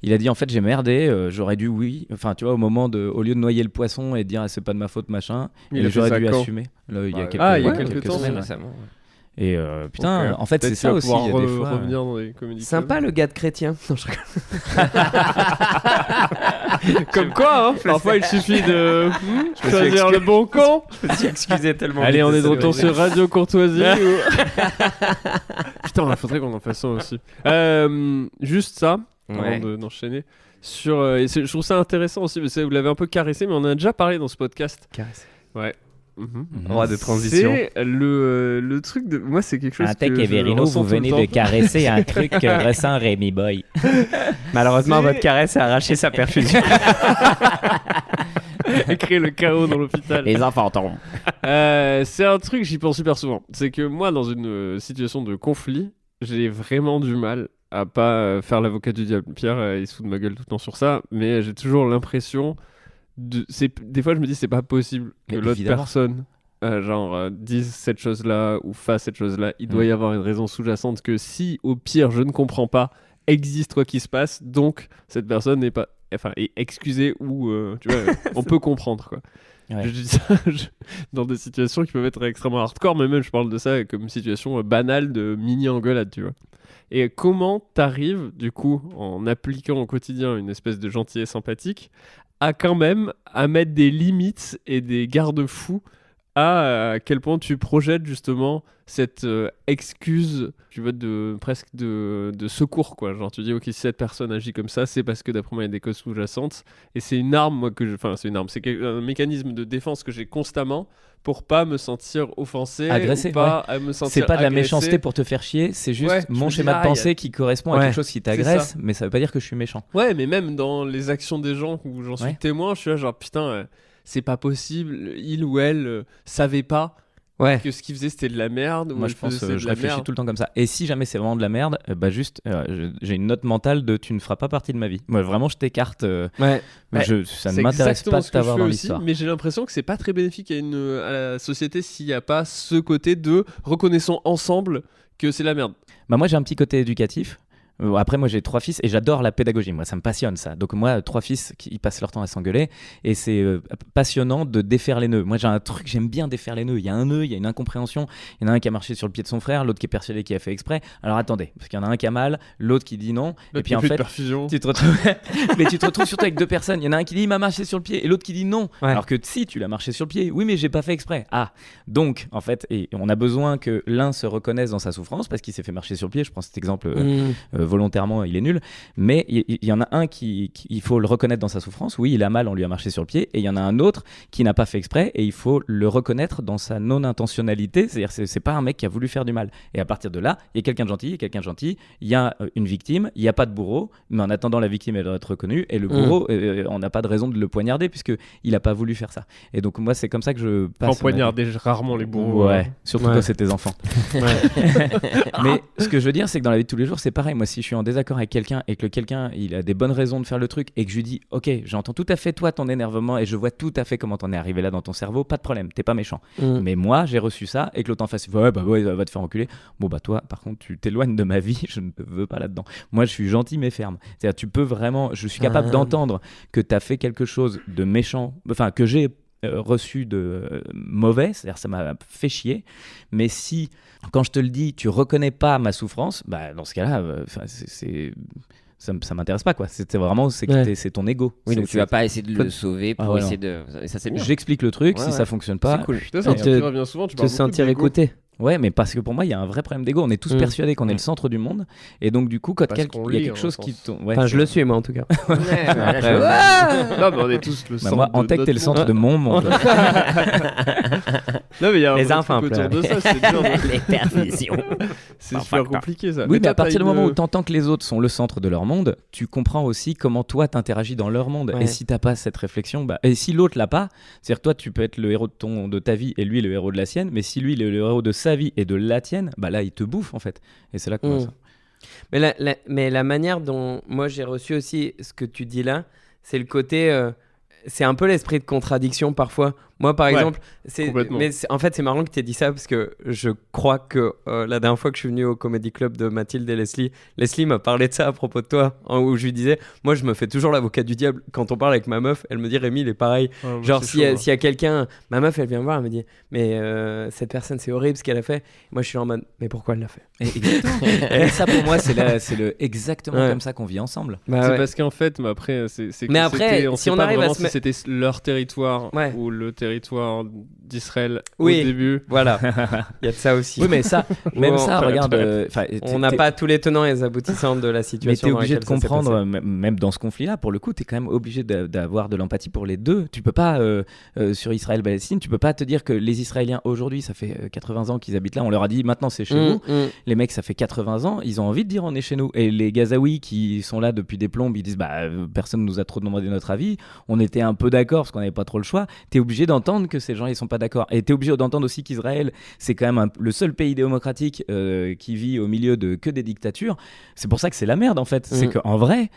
Il a dit en fait j'ai merdé, j'aurais dû enfin tu vois au lieu de noyer le poisson et de dire c'est pas de ma faute machin, et j'aurais dû assumer. Là, il y a quelques temps semaines récemment. Et putain, en fait, c'est ça aussi. Il y a des fois, revenir dans les comédies. Sympa le gars de chrétien. Non, je Comme quoi, hein, parfois il suffit de choisir le bon camp. me suis excusé tellement. Allez, on est de retour sur Radio Courtoisie. Putain, il faudrait qu'on en fasse ça aussi. Juste ça, avant d'enchaîner. Je trouve ça intéressant aussi, parce que vous l'avez un peu caressé, mais on en a déjà parlé dans ce podcast. Caressé. Ouais. Droit de transition. C'est le truc de. Moi, c'est quelque chose Tech que et Verino, vous venez de caresser un truc récent, Rémi Boy. Malheureusement, votre caresse a arraché sa perfusion. Et créer le chaos dans l'hôpital. Les enfants tombent. C'est un truc, j'y pense super souvent. C'est que moi, dans une situation de conflit, j'ai vraiment du mal à pas faire l'avocat du diable. Pierre, il se fout de ma gueule tout le temps sur ça, mais j'ai toujours l'impression. Des fois, je me dis, c'est pas possible que l'autre personne dise cette chose-là ou fasse cette chose-là. Il doit y avoir une raison sous-jacente que si, au pire, je ne comprends pas, existe quoi qui se passe, donc cette personne n'est pas. Enfin, est excusée ou tu vois, on peut comprendre quoi. Ouais. Je dis ça dans des situations qui peuvent être extrêmement hardcore, mais même je parle de ça comme une situation banale de mini-engueulade, tu vois. Et comment t'arrives, du coup, en appliquant au quotidien une espèce de gentillesse empathique, à quand même à mettre des limites et des garde-fous à quel point tu projettes justement cette excuse, tu vois, presque de secours, quoi. Genre tu dis ok, si cette personne agit comme ça, c'est parce que d'après moi il y a des causes sous-jacentes, et c'est une arme, moi, c'est une arme, c'est un mécanisme de défense que j'ai constamment pour pas me sentir offensé, agressé, ou pas à me sentir c'est pas de la agressé. méchanceté pour te faire chier, c'est juste mon me schéma dis, de pensée qui correspond à quelque chose qui t'agresse, ça. mais ça veut pas dire que je suis méchant. Ouais, mais même dans les actions des gens où j'en suis témoin, je suis là genre putain, c'est pas possible, il ou elle savait pas que ce qu'il faisait c'était de la merde. Moi je pense, je réfléchis tout le temps comme ça. Et si jamais c'est vraiment de la merde, j'ai une note mentale de tu ne feras pas partie de ma vie. Moi vraiment je t'écarte. Ça ne m'intéresse pas de t'avoir dans l'histoire. Mais j'ai l'impression que c'est pas très bénéfique à la société s'il n'y a pas ce côté de reconnaissons ensemble que c'est la merde. Bah moi j'ai un petit côté éducatif. Après moi j'ai 3 fils et j'adore la pédagogie, moi ça me passionne ça. Donc moi 3 fils qui passent leur temps à s'engueuler et c'est passionnant de défaire les nœuds. Moi j'ai un truc, j'aime bien défaire les nœuds. Il y a un nœud, il y a une incompréhension, il y en a un qui a marché sur le pied de son frère, l'autre qui est persuadé qu'il a fait exprès. Alors attendez, parce qu'il y en a un qui a mal, l'autre qui dit non, et puis en fait tu te retrouves mais tu te retrouves surtout avec 2 personnes, il y en a un qui dit il m'a marché sur le pied et l'autre qui dit non. Alors que si tu l'as marché sur le pied, oui mais j'ai pas fait exprès. Donc en fait, et on a besoin que l'un se reconnaisse dans sa souffrance parce qu'il s'est fait marcher sur le pied. Je prends cet exemple volontairement, il est nul, mais il y en a un qui il faut le reconnaître dans sa souffrance. Oui, il a mal, on lui a marché sur le pied, et il y en a un autre qui n'a pas fait exprès et il faut le reconnaître dans sa non-intentionnalité, c'est-à-dire c'est pas un mec qui a voulu faire du mal. Et à partir de là, il y a quelqu'un de gentil, il y a une victime, il n'y a pas de bourreau, mais en attendant la victime elle doit être reconnue, et le bourreau on n'a pas de raison de le poignarder puisque il n'a pas voulu faire ça. Et donc moi c'est comme ça que je passe. En poignarder rarement les bourreaux. Surtout quand c'est tes enfants. Mais ce que je veux dire c'est que dans la vie de tous les jours c'est pareil. Moi si je suis en désaccord avec quelqu'un et que le quelqu'un il a des bonnes raisons de faire le truc et que je lui dis ok, j'entends tout à fait toi ton énervement et je vois tout à fait comment t'en es arrivé là dans ton cerveau, pas de problème, t'es pas méchant. Mais moi j'ai reçu ça et que l'autre en face va te faire enculer. Bon bah toi par contre tu t'éloignes de ma vie, je ne veux pas là-dedans. Moi je suis gentil mais ferme. C'est-à-dire tu peux vraiment, je suis capable d'entendre que t'as fait quelque chose de méchant, enfin que j'ai reçu de mauvais, c'est-à-dire ça m'a fait chier, mais si quand je te le dis tu reconnais pas ma souffrance, bah dans ce cas-là ça m'intéresse pas quoi. C'est vraiment c'est ton ego. Oui, donc tu vas pas essayer de le sauver pour essayer de. Et ça c'est bien. J'explique le truc, si ça fonctionne pas. C'est cool. Ça revient souvent. Tu te sentir écouté. Ouais, mais parce que pour moi, il y a un vrai problème d'ego. On est tous persuadés qu'on est le centre du monde. Et donc, du coup, quand il y a quelque chose qui tombe. Enfin, je le suis, moi, en tout cas. Non, mais on est tous le centre. Moi, en tech, t'es le centre de mon monde. Non, mais il y a un les enfants autour de ça. C'est dur. Les perfusions. C'est super compliqué, ça. Oui, mais à partir du moment où t'entends que les autres sont le centre de leur monde, tu comprends aussi comment toi t'interagis dans leur monde. Et si t'as pas cette réflexion, et si l'autre l'a pas, c'est-à-dire toi, tu peux être le héros de ta vie et lui le héros de la sienne, mais si lui il est le héros de sa vie et de la tienne, là il te bouffe en fait. Et c'est là qu'on voit ça. Mais la manière dont moi j'ai reçu aussi ce que tu dis là, c'est le côté c'est un peu l'esprit de contradiction parfois. Moi par exemple, en fait c'est marrant que tu aies dit ça parce que je crois que la dernière fois que je suis venu au Comedy Club de Mathilde et Leslie m'a parlé de ça à propos de toi, où je lui disais, moi je me fais toujours l'avocat du diable quand on parle avec ma meuf, elle me dit Rémi il est pareil. Genre s'il y a quelqu'un, ma meuf elle vient me voir, elle me dit mais cette personne c'est horrible ce qu'elle a fait. Moi je suis en mode mais pourquoi elle l'a fait? Et ça pour moi c'est exactement comme ça qu'on vit ensemble. C'est parce qu'en fait après mais après si on arrive à se c'était leur territoire ou le territoire d'Israël au oui, début. Voilà, il y a de ça aussi. Oui, mais ça, même ça, regarde. On n'a pas tous les tenants et les aboutissants de la situation. Mais t'es obligé de comprendre, même dans ce conflit-là, pour le coup, t'es quand même obligé d'avoir de l'empathie pour les deux. Tu peux pas, sur Israël-Palestine, tu peux pas te dire que les Israéliens aujourd'hui, ça fait 80 ans qu'ils habitent là, on leur a dit maintenant c'est chez vous. Les mecs, ça fait 80 ans, ils ont envie de dire on est chez nous. Et les Gazaouis qui sont là depuis des plombes, ils disent personne nous a trop demandé notre avis. On était un peu d'accord parce qu'on n'avait pas trop le choix. T'es obligé d'entendre que ces gens ils sont pas d'accord, et t'es obligé d'entendre aussi qu'Israël c'est quand même le seul pays démocratique qui vit au milieu de que des dictatures. C'est pour ça que c'est la merde en fait. C'est qu'en vrai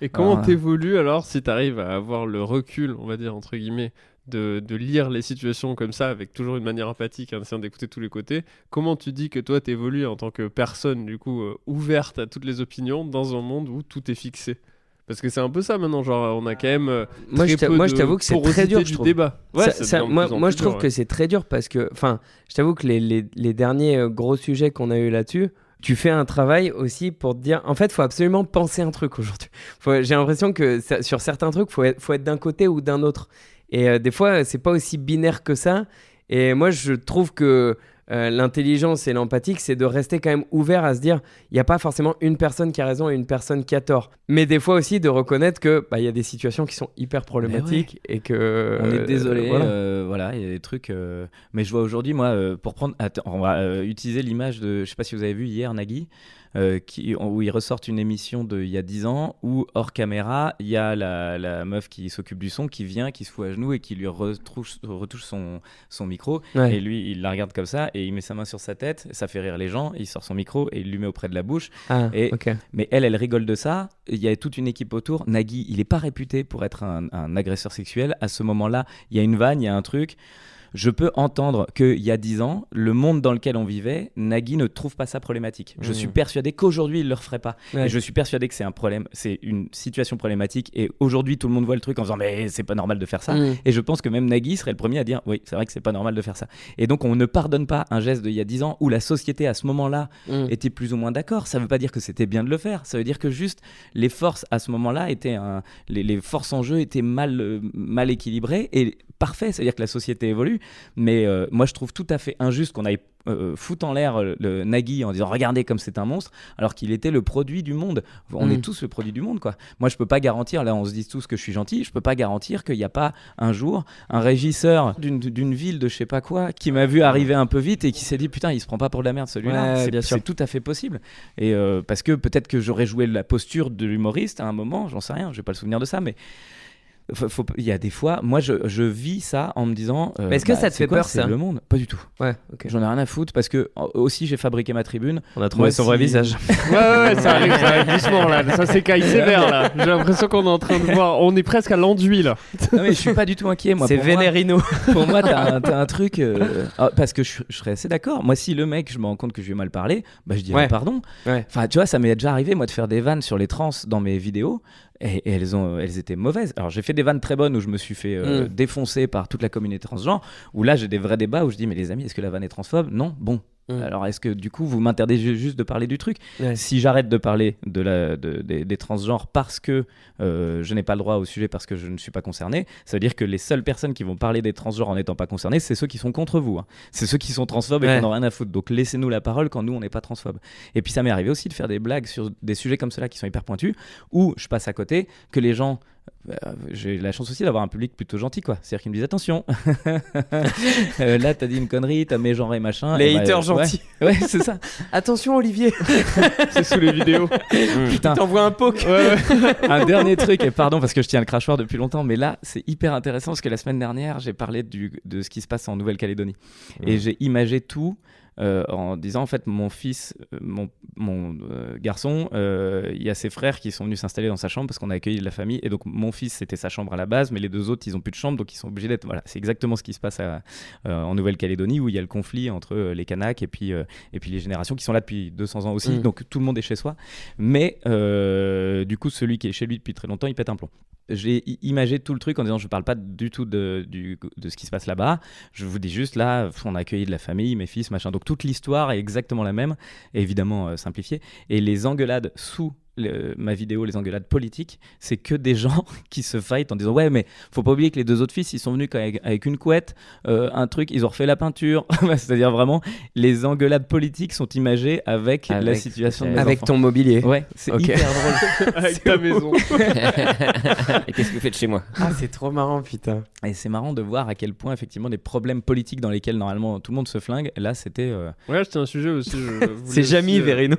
et comment t'évolues alors si t'arrives à avoir le recul, on va dire entre guillemets, de lire les situations comme ça avec toujours une manière empathique, en essayant d'écouter tous les côtés. Comment tu dis que toi t'évolues en tant que personne du coup ouverte à toutes les opinions dans un monde où tout est fixé? Parce que c'est un peu ça maintenant, genre on a quand même moi je t'avoue que c'est très dur du débat. Moi je trouve que c'est très dur parce que je t'avoue que les derniers gros sujets qu'on a eu là-dessus, tu fais un travail aussi pour te dire en fait faut absolument penser un truc aujourd'hui. J'ai l'impression que sur certains trucs faut être d'un côté ou d'un autre, et des fois c'est pas aussi binaire que ça, et moi je trouve que l'intelligence et l'empathique, c'est de rester quand même ouvert à se dire il n'y a pas forcément une personne qui a raison et une personne qui a tort, mais des fois aussi de reconnaître que y a des situations qui sont hyper problématiques et que on est désolé, voilà, il y a des trucs mais je vois aujourd'hui moi pour prendre on va utiliser l'image de, je sais pas si vous avez vu hier Nagui, où ils ressortent une émission d'il y a 10 ans où hors caméra il y a la meuf qui s'occupe du son qui vient, qui se fout à genoux et qui lui retouche son micro, et lui il la regarde comme ça et il met sa main sur sa tête, ça fait rire les gens, il sort son micro et il lui met auprès de la bouche, mais elle rigole de ça. Il y a toute une équipe autour. Nagui il est pas réputé pour être un agresseur sexuel. À ce moment là il y a une vanne, il y a un truc. Je peux entendre qu'il y a 10 ans, le monde dans lequel on vivait, Nagui ne trouve pas ça problématique. Je suis persuadé qu'aujourd'hui, il ne le referait pas. Et je suis persuadé que c'est un problème, c'est une situation problématique. Et aujourd'hui, tout le monde voit le truc en disant mais c'est pas normal de faire ça. Et je pense que même Nagui serait le premier à dire oui, c'est vrai que c'est pas normal de faire ça. Et donc, on ne pardonne pas un geste d'il y a 10 ans où la société, à ce moment-là, était plus ou moins d'accord. Ça ne veut pas dire que c'était bien de le faire. Ça veut dire que juste les forces, à ce moment-là, étaient les forces en jeu étaient mal équilibrées. Et parfait, c'est-à-dire que la société évolue, mais moi je trouve tout à fait injuste qu'on aille foutre en l'air le Nagui en disant regardez comme c'est un monstre, alors qu'il était le produit du monde. On est tous le produit du monde quoi. Moi je peux pas garantir, là on se dit tous que je suis gentil, je peux pas garantir qu'il n'y a pas un jour un régisseur d'une ville de je sais pas quoi qui m'a vu arriver un peu vite et qui s'est dit putain il se prend pas pour de la merde celui-là. C'est tout à fait possible, et parce que peut-être que j'aurais joué la posture de l'humoriste à un moment, j'en sais rien, j'ai pas le souvenir de ça, mais il y a des fois, moi je vis ça en me disant mais est-ce que ça te fait peur, ça? C'est le monde. Pas du tout. J'en ai rien à foutre parce que aussi j'ai fabriqué ma tribune. On a trouvé son vrai visage. Ouais, ça arrive doucement là. Ça s'écaille sévère là. J'ai l'impression qu'on est en train de voir. On est presque à l'enduit là. Non, mais je suis pas du tout inquiet. Moi, c'est Vénérino. Pour moi, t'as un truc. Parce que je serais assez d'accord. Moi, si le mec, je me rends compte que je lui ai mal parlé, je dirais pardon. Enfin, tu vois, ça m'est déjà arrivé moi de faire des vannes sur les trans dans mes vidéos. Et elles étaient mauvaises. Alors j'ai fait des vannes très bonnes où je me suis fait défoncer par toute la communauté transgenre, où là j'ai des vrais débats où je dis mais les amis, est-ce que la vanne est transphobe? Non, bon, Alors est-ce que du coup vous m'interdisez juste de parler du truc ? Ouais. Si j'arrête de parler des transgenres parce que je n'ai pas le droit au sujet parce que je ne suis pas concerné, ça veut dire que les seules personnes qui vont parler des transgenres en n'étant pas concernés, c'est ceux qui sont contre vous. Hein. C'est ceux qui sont transphobes et qui n'en ont rien à foutre. Donc laissez-nous la parole quand nous on n'est pas transphobes. Et puis ça m'est arrivé aussi de faire des blagues sur des sujets comme ceux-là qui sont hyper pointus, où je passe à côté, que les gens... j'ai la chance aussi d'avoir un public plutôt gentil, quoi. C'est-à-dire qu'ils me disent attention, là t'as dit une connerie, t'as mégenré machin. Les haters gentils. Ouais, c'est ça. Attention Olivier, C'est sous les vidéos. Putain. t'envoies un poke. Un dernier truc, et pardon parce que je tiens le crachoir depuis longtemps, mais là c'est hyper intéressant parce que la semaine dernière j'ai parlé de ce qui se passe en Nouvelle-Calédonie et j'ai imagé tout. En disant en fait mon fils, mon garçon, il y a ses frères qui sont venus s'installer dans sa chambre parce qu'on a accueilli de la famille et donc mon fils c'était sa chambre à la base mais les deux autres ils ont plus de chambre donc ils sont obligés d'être, voilà, c'est exactement ce qui se passe en Nouvelle-Calédonie où il y a le conflit entre les Kanaks et puis les générations qui sont là depuis 200 ans aussi, donc tout le monde est chez soi mais du coup celui qui est chez lui depuis très longtemps il pète un plomb. J'ai imagé tout le truc en disant je parle pas du tout de ce qui se passe là-bas, je vous dis juste là on a accueilli de la famille, mes fils machin, donc toute l'histoire est exactement la même, évidemment simplifiée, et les engueulades sous ma vidéo, les engueulades politiques, c'est que des gens qui se fight en disant ouais mais faut pas oublier que les deux autres fils ils sont venus avec une couette, un truc, ils ont refait la peinture. C'est-à-dire vraiment les engueulades politiques sont imagées avec la situation de mes avec enfants. ton mobilier. Ouais, c'est hyper drôle. Avec ta maison. Et qu'est-ce que vous faites chez moi? Ah c'est trop marrant putain. Et c'est marrant de voir à quel point effectivement des problèmes politiques dans lesquels normalement tout le monde se flingue, là c'était Ouais, c'était un sujet aussi. C'est Jamy Verino.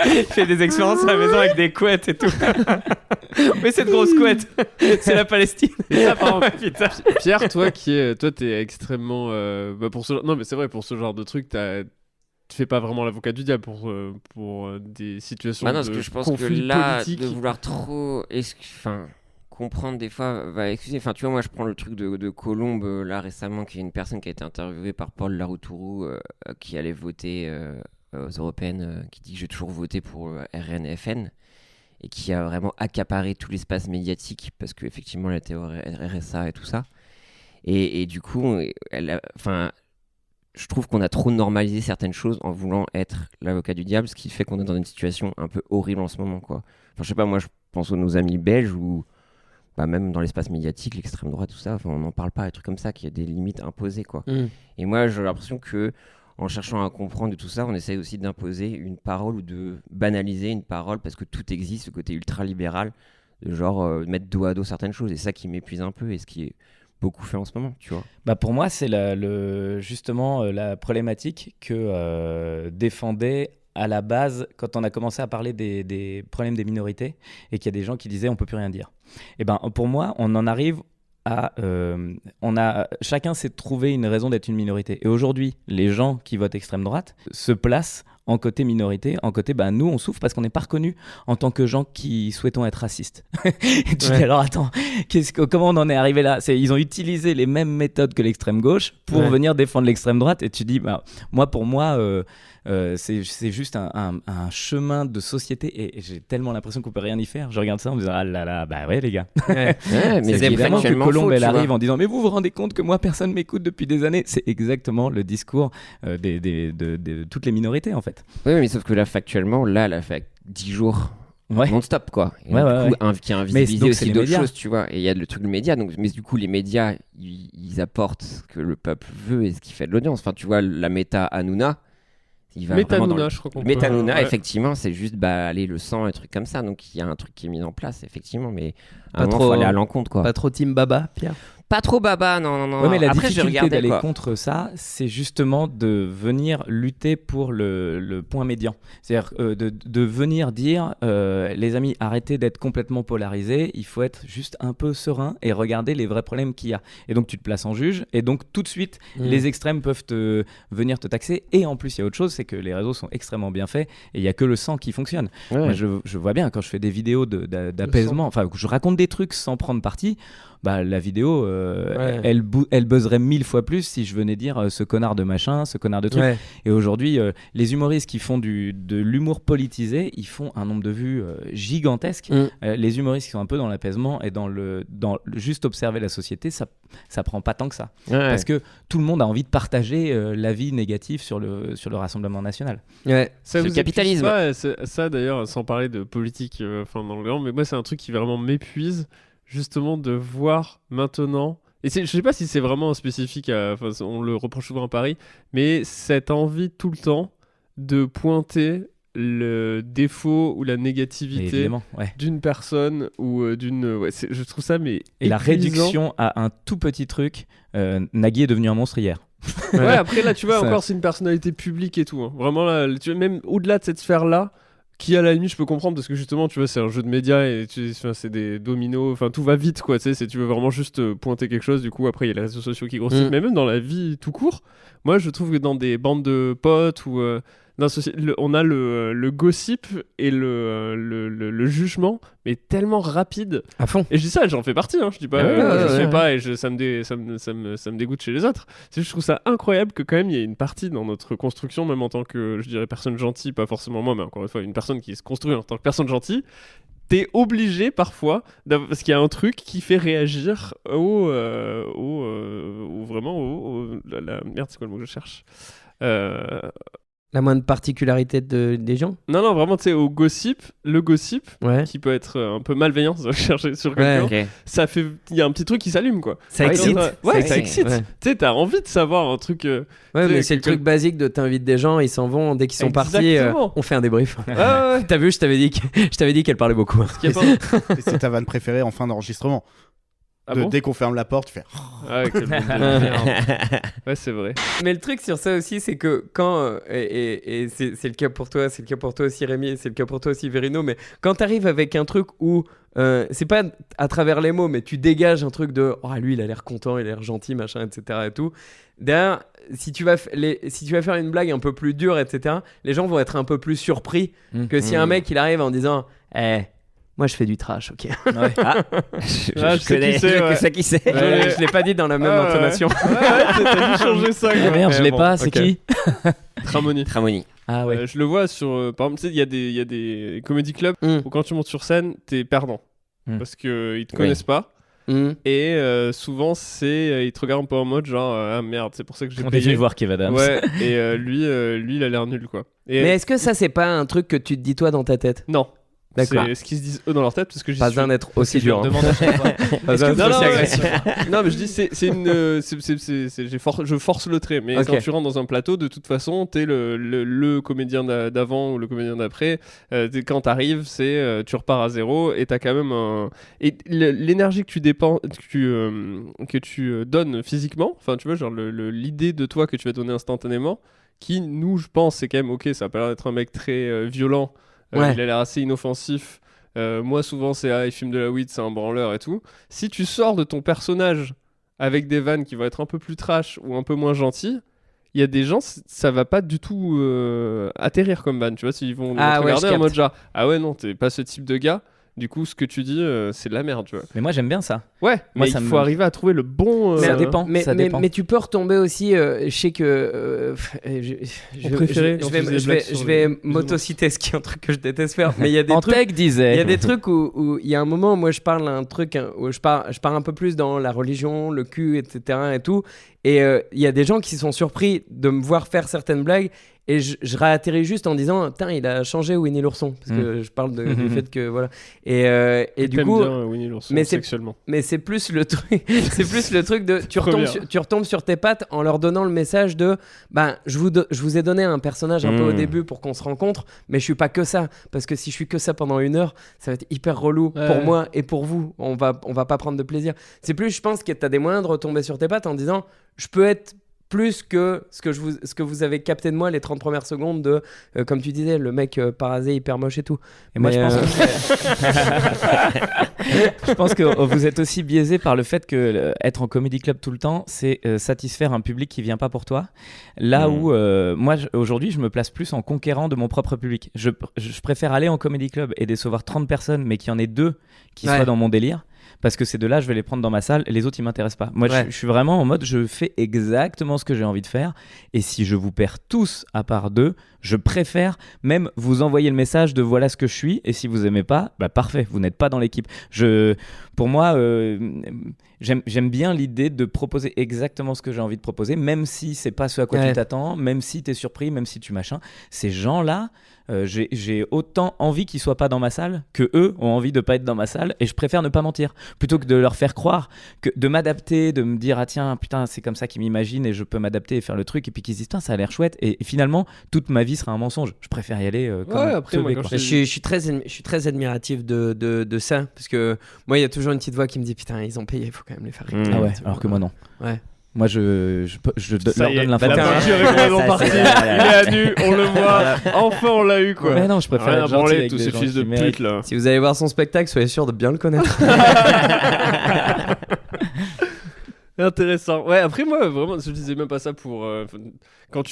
Il fait des expériences à la maison avec des couettes et tout. Mais cette grosse couette, c'est la Palestine. Putain. Pierre, toi t'es extrêmement pour ce non mais c'est vrai pour ce genre de truc tu fais pas vraiment l'avocat du diable pour des situations Bah non, de parce que je pense conflits que là, politiques. de vouloir trop comprendre des fois va excuser. Enfin, tu vois, moi je prends le truc de Colombe là récemment, qui est une personne qui a été interviewée par Paul Laroutourou qui allait voter aux européennes, qui dit que j'ai toujours voté pour RN-FN et qui a vraiment accaparé tout l'espace médiatique parce qu'effectivement elle était au RSA et tout ça. Et du coup, je trouve qu'on a trop normalisé certaines choses en voulant être l'avocat du diable, ce qui fait qu'on est dans une situation un peu horrible en ce moment, quoi. Enfin, je sais pas, moi je pense à nos amis belges ou même dans l'espace médiatique, l'extrême droite, tout ça, on n'en parle pas, des trucs comme ça, qu'il y a des limites imposées, quoi. Et moi j'ai l'impression que en cherchant à comprendre tout ça, on essaye aussi d'imposer une parole ou de banaliser une parole parce que tout existe, ce côté ultra-libéral, de genre mettre dos à dos certaines choses. Et ça qui m'épuise un peu et ce qui est beaucoup fait en ce moment, tu vois. Bah pour moi, c'est justement la problématique que défendait à la base quand on a commencé à parler des problèmes des minorités et qu'il y a des gens qui disaient on peut plus rien dire. Et ben pour moi, on en arrive à chacun s'est trouvé une raison d'être une minorité. Et aujourd'hui, les gens qui votent extrême droite se placent en côté minorité, en côté nous on souffre parce qu'on n'est pas reconnus en tant que gens qui souhaitons être racistes. Et tu dis alors attends, comment on en est arrivé là? Ils ont utilisé les mêmes méthodes que l'extrême gauche pour venir défendre l'extrême droite et tu dis pour moi c'est juste un chemin de société et j'ai tellement l'impression qu'on peut rien y faire. Je regarde ça en me disant ah là là ouais les gars. Mais c'est évidemment que Colombe elle arrive en disant mais vous rendez compte que moi personne m'écoute depuis des années. C'est exactement le discours de toutes les minorités en fait. Oui, mais sauf que là, factuellement, elle a fait 10 jours non-stop, quoi. Et du coup, qui a invisibilisé aussi d'autres choses, tu vois. Et il y a le truc de médias. Mais du coup, les médias, ils apportent ce que le peuple veut et ce qui fait de l'audience. Enfin, tu vois, la méta Hanouna, je crois qu'on Méta Hanouna, effectivement, c'est juste aller le sang et trucs comme ça. Donc, il y a un truc qui est mis en place, effectivement. Mais à un moment, il faut aller à l'encontre, quoi. Pas trop Team Baba, Pierre? Pas trop baba, non. Ouais, mais la après, difficulté d'aller contre ça, c'est justement de venir lutter pour le point médian. C'est-à-dire de venir dire, les amis, arrêtez d'être complètement polarisés, il faut être juste un peu serein et regarder les vrais problèmes qu'il y a. Et donc tu te places en juge, et donc tout de suite, les extrêmes peuvent venir te taxer. Et en plus, il y a autre chose, c'est que les réseaux sont extrêmement bien faits, et il n'y a que le sang qui fonctionne. Ouais. Moi, je vois bien, quand je fais des vidéos d'apaisement, enfin, je raconte des trucs sans prendre parti, la vidéo, elle buzzerait 1000 fois plus si je venais dire ce connard de machin, ce connard de truc. Ouais. Et aujourd'hui, les humoristes qui font de l'humour politisé, ils font un nombre de vues gigantesque. Les humoristes qui sont un peu dans l'apaisement et dans juste observer la société, ça prend pas tant que ça. Parce que tout le monde a envie de partager l'avis négatif sur le Rassemblement national. Ouais. C'est le capitalisme. Ça d'ailleurs, sans parler de politique dans le grand, mais moi c'est un truc qui vraiment m'épuise justement de voir maintenant, et je sais pas si c'est vraiment spécifique on le reproche souvent à Paris, mais cette envie tout le temps de pointer le défaut ou la négativité d'une personne ou d'une... je trouve ça mais et la épuisant. Réduction à un tout petit truc. Nagui est devenu un monstre hier. Ouais, après là tu vois encore c'est une personnalité publique et tout, hein. Vraiment là, tu vois, même au-delà de cette sphère là qui à la limite je peux comprendre parce que justement tu vois c'est un jeu de médias et c'est des dominos, enfin tout va vite quoi, tu sais, tu veux vraiment juste pointer quelque chose, du coup après il y a les réseaux sociaux qui grossissent, mais même dans la vie tout court, moi je trouve que dans des bandes de potes ou on a le gossip et le jugement, mais tellement rapide. À fond. Et je dis ça, j'en fais partie, hein. Je dis pas, je sais pas, et ça me dégoûte chez les autres. Je trouve ça incroyable que quand même il y ait une partie dans notre construction, même en tant que, je dirais, personne gentille, pas forcément moi, mais encore une fois, une personne qui se construit en tant que personne gentille. T'es obligé parfois, parce qu'il y a un truc qui fait réagir merde, c'est quoi le mot que je cherche La moindre particularité des gens. Non, vraiment, tu sais, au gossip, le gossip, Ouais. qui peut être un peu malveillant, ça va chercher sur quelqu'un, Ok. ça fait... Il y a un petit truc qui s'allume, quoi. Ça excite. Ouais, ça excite. Ouais. Tu sais, t'as envie de savoir un truc... Ouais, mais c'est le truc basique de t'invites des gens, ils s'en vont, dès qu'ils sont partis, on fait un débrief. Ouais. T'as vu, je t'avais dit qu'elle parlait beaucoup. Qu'il y a pas- Et c'est ta vanne préférée en fin d'enregistrement. Ah bon Dès qu'on ferme la porte, tu fais. Ah ouais, quel monde de merde. Ouais, c'est vrai. Mais le truc sur ça aussi, c'est que quand, et c'est le cas pour toi, c'est le cas pour toi aussi Rémi, et c'est le cas pour toi aussi Verino, mais quand t'arrives avec un truc où c'est pas à travers les mots, mais tu dégages un truc de oh lui il a l'air content, il a l'air gentil, machin, etc. et tout. Derrière, si tu vas faire une blague un peu plus dure, etc., les gens vont être un peu plus surpris que si un mec il arrive en disant moi je fais du trash, ok. Ouais. Je sais qui c'est. Je l'ai pas dit dans la même intonation. Ouais, t'as dû changer ça. Ah merde, je l'ai pas, c'est ok. qui Tramoni. Ah ouais. Je le vois sur... par exemple, tu sais, il y a des comedy clubs où quand tu montes sur scène, t'es perdant. Parce qu'ils te connaissent pas. Et souvent, ils te regardent un peu en mode genre ah merde, c'est pour ça que j'ai On est payé. venu voir Kev Adams. Ouais, et lui, il a l'air nul, quoi. Et Mais est-ce que ça, c'est pas un truc que tu te dis toi dans ta tête? non. D'accord. C'est ce qu'ils se disent eux dans leur tête parce que j'y Pas suis. besoin d'être aussi dur. hein. Demande à chaque fois. Pas besoin d'être Non, aussi ouais. agressif. Non, mais je dis je force le trait, mais Ok. quand tu rentres dans un plateau, de toute façon, t'es le comédien d'avant ou le comédien d'après. Quand t'arrives, tu repars à zéro et t'as quand même et l'énergie que tu dépenses, que tu donnes physiquement. Enfin, tu vois, genre l'idée de toi que tu vas donner instantanément, qui nous, je pense, c'est quand même ok. Ça a pas l'air d'être un mec très violent. Ouais. Il a l'air assez inoffensif. Moi, souvent, il fume de la weed, c'est un branleur et tout. Si tu sors de ton personnage avec des vannes qui vont être un peu plus trash ou un peu moins gentilles, il y a des gens, ça va pas du tout atterrir comme vanne. Tu vois, s'ils vont te regarder en mode genre, ah ouais, non, t'es pas ce type de gars. Du coup, ce que tu dis, c'est de la merde, tu vois. Mais moi j'aime bien ça. Ouais, Moi, mais ça il me- faut arriver à trouver le bon... Ça dépend. Mais, mais tu peux retomber aussi. Je sais que. Mon préféré, quand tu faisais des blagues je sur vais les- m'autociter, ce qui est un truc que je déteste faire. Mais il y a des trucs. Antec disait. Il y a des trucs où il y a un moment où moi je parle un truc où je pars un peu plus dans la religion, le cul, etc. et tout. Et il y a des gens qui sont surpris de me voir faire certaines blagues. Et je réatterris juste en disant putain, il a changé Winnie l'ourson. Parce que je parle du fait que voilà. Et du T'aimes coup. bien Winnie l'ourson mais c'est- sexuellement. Mais c'est plus le truc, c'est plus le truc de tu retombes sur tes pattes en leur donnant le message de je vous ai donné un personnage un peu au début pour qu'on se rencontre, mais je suis pas que ça, parce que si je suis que ça pendant 1 heure, ça va être hyper relou pour moi et pour vous. On va pas prendre de plaisir. C'est plus, je pense que t'as des moyens de retomber sur tes pattes en disant je peux être plus que ce que vous avez capté de moi les 30 premières secondes de comme tu disais, le mec parasé hyper moche et tout. Et moi, Mais, je pense que vous êtes aussi biaisé par le fait que être en comedy club tout le temps, c'est satisfaire un public qui vient pas pour toi. Là où moi aujourd'hui, je me place plus en conquérant de mon propre public. Je préfère aller en comedy club et décevoir 30 personnes, mais qu'il y en ait 2 qui soient dans mon délire. parce que ces deux-là, je vais les prendre dans ma salle et les autres, ils m'intéressent pas. Moi, je suis vraiment en mode, je fais exactement ce que j'ai envie de faire. Et si je vous perds tous à part 2, je préfère même vous envoyer le message de voilà ce que je suis. Et si vous aimez pas, bah parfait, vous n'êtes pas dans l'équipe. Pour moi, j'aime bien l'idée de proposer exactement ce que j'ai envie de proposer, même si c'est pas ce à quoi tu t'attends, même si t'es surpris, même si tu machin. Ces gens-là, j'ai autant envie qu'ils soient pas dans ma salle que eux ont envie de pas être dans ma salle, et je préfère ne pas mentir plutôt que de leur faire croire, que de m'adapter, de me dire ah tiens putain c'est comme ça qu'ils m'imaginent et je peux m'adapter et faire le truc, et puis qu'ils disent putain ça a l'air chouette, et finalement toute ma vie sera un mensonge. Je préfère y aller après moi, quand je suis très admiratif de ça, parce que moi il y a toujours une petite voix qui me dit putain ils ont payé, il faut quand même les faire écouter. Ah ouais, alors que moi non. Ouais. Moi, je leur donne Il l'information. est à nu, on le voit. Enfin, on l'a eu, quoi. Mais non, je préfère être gentil avec tous des ces gens fils de qui méritent. pute, là. Si vous allez voir son spectacle, soyez sûr de bien le connaître. Intéressant. Ouais, après, moi, vraiment, je disais même pas ça pour... quand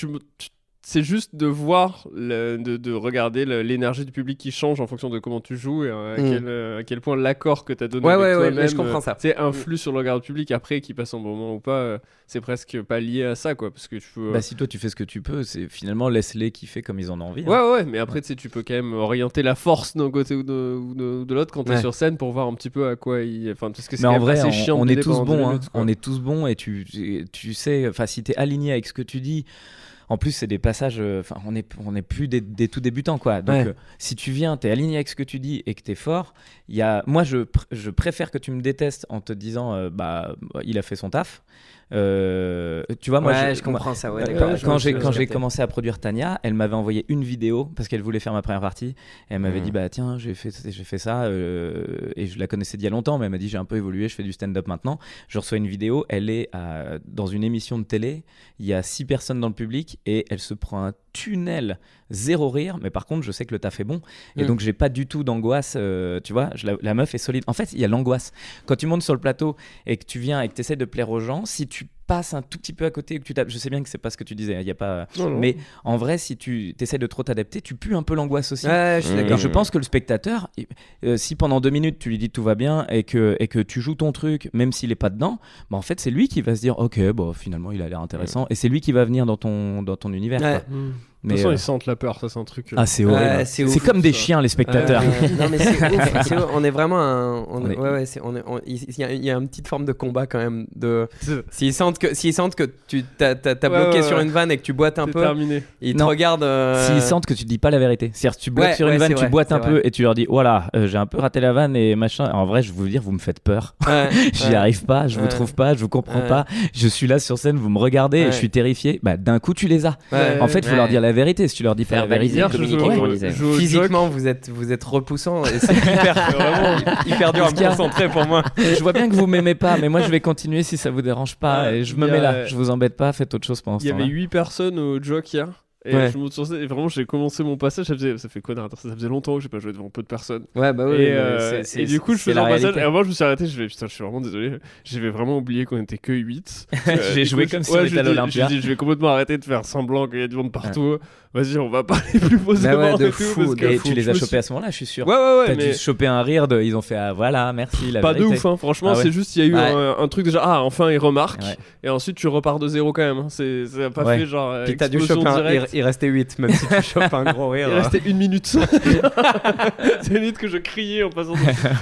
c'est juste de voir, de regarder l'énergie du public qui change en fonction de comment tu joues et à quel point l'accord que tu as donné avec toi-même je comprends ça. Influe sur le regard du public. Après, qu'il passe un bon moment ou pas, c'est presque pas lié à ça, quoi. Parce que tu peux, Bah, si toi tu fais ce que tu peux, c'est finalement laisse-les kiffer comme ils en ont envie. Ouais, mais après, tu peux quand même orienter la force d'un côté ou de l'autre quand tu es sur scène pour voir un petit peu à quoi il... Enfin, parce que c'est mais en vrai, assez chiant on de est tous bons. minutes, On est tous bons, et tu sais, enfin, si t'es aligné avec ce que tu dis. En plus, c'est des passages. On est plus des tout débutants, quoi. Donc, si tu viens, t'es aligné avec ce que tu dis et que t'es fort, moi, je préfère que tu me détestes en te disant, il a fait son taf. Tu vois, moi, je comprends ça. Ouais, quand j'ai commencé à produire Tania, elle m'avait envoyé une vidéo parce qu'elle voulait faire ma première partie. Et elle m'avait dit, bah tiens, j'ai fait ça. Et je la connaissais d'il y a longtemps, mais elle m'a dit, j'ai un peu évolué, je fais du stand-up maintenant. Je reçois une vidéo, elle est dans une émission de télé. Il y a 6 personnes dans le public et elle se prend un tunnel, 0 rire, mais par contre je sais que le taf est bon, et donc j'ai pas du tout d'angoisse, tu vois, la meuf est solide. En fait, il y a l'angoisse quand tu montes sur le plateau et que tu viens et que tu essaies de plaire aux gens. Si tu passes un tout petit peu à côté et que tu tapes, je sais bien que c'est pas ce que tu disais, il y a pas mais en vrai, si tu essaies de trop t'adapter, tu pues un peu l'angoisse aussi. Je suis d'accord. Et je pense que le spectateur, si pendant 2 minutes tu lui dis tout va bien et que tu joues ton truc même s'il est pas dedans, bah en fait c'est lui qui va se dire ok, bon finalement il a l'air intéressant, et c'est lui qui va venir dans ton univers, quoi. De toute façon, ils sentent la peur, ça c'est un truc. Ah, c'est horrible. C'est comme des chiens, les spectateurs. Non, mais c'est ouf. On est vraiment il y a une petite forme de combat quand même. S'ils sentent que tu t'as bloqué sur une vanne et que tu boites un peu, terminé. Ils te regardent. S'ils sentent que tu dis pas la vérité. C'est-à-dire, tu bloques sur une vanne, tu boites un peu et tu leur dis voilà, j'ai un peu raté la vanne et machin. En vrai, je veux vous dire, vous me faites peur. J'y arrive pas, je vous trouve pas, je vous comprends pas. Je suis là sur scène, vous me regardez et je suis terrifié. Bah, d'un coup, tu les as. En fait, faut leur dire la vérité. Si tu leur dis pas la vérité, physiquement vous êtes repoussant et c'est hyper dur à me concentrer pour moi. Je vois bien que vous m'aimez pas, mais moi je vais continuer si ça vous dérange pas, et je me mets là, je vous embête pas, faites autre chose pendant ce temps-là. Il y avait 8 personnes au Joke hier. Et je monte sur scène, et vraiment j'ai commencé mon passage, ça fait quoi, ça faisait longtemps que j'ai pas joué devant peu de personnes. Ouais, bah oui. Et du coup je faisais un passage, et moi je me suis arrêté, je suis vraiment désolé, j'avais vraiment oublié qu'on était que 8. J'ai joué comme si on était à l'Olympia. Je vais complètement arrêter de faire semblant qu'il y a du monde partout. Vas-y, on va parler plus posément. De fou. Et tu les as chopés à ce moment-là, je suis sûr. Ouais. T'as dû choper un rire ils ont fait ah voilà, merci, la pas vérité. de ouf, hein. Franchement, c'est juste il y a eu un truc déjà, enfin ils remarquent, et ensuite tu repars de zéro quand même. Ça a pas fait genre. Puis t'as dû choper il restait 8, même si tu chopes un gros rire. Il restait 1 minute. C'est une minute que je criais en passant.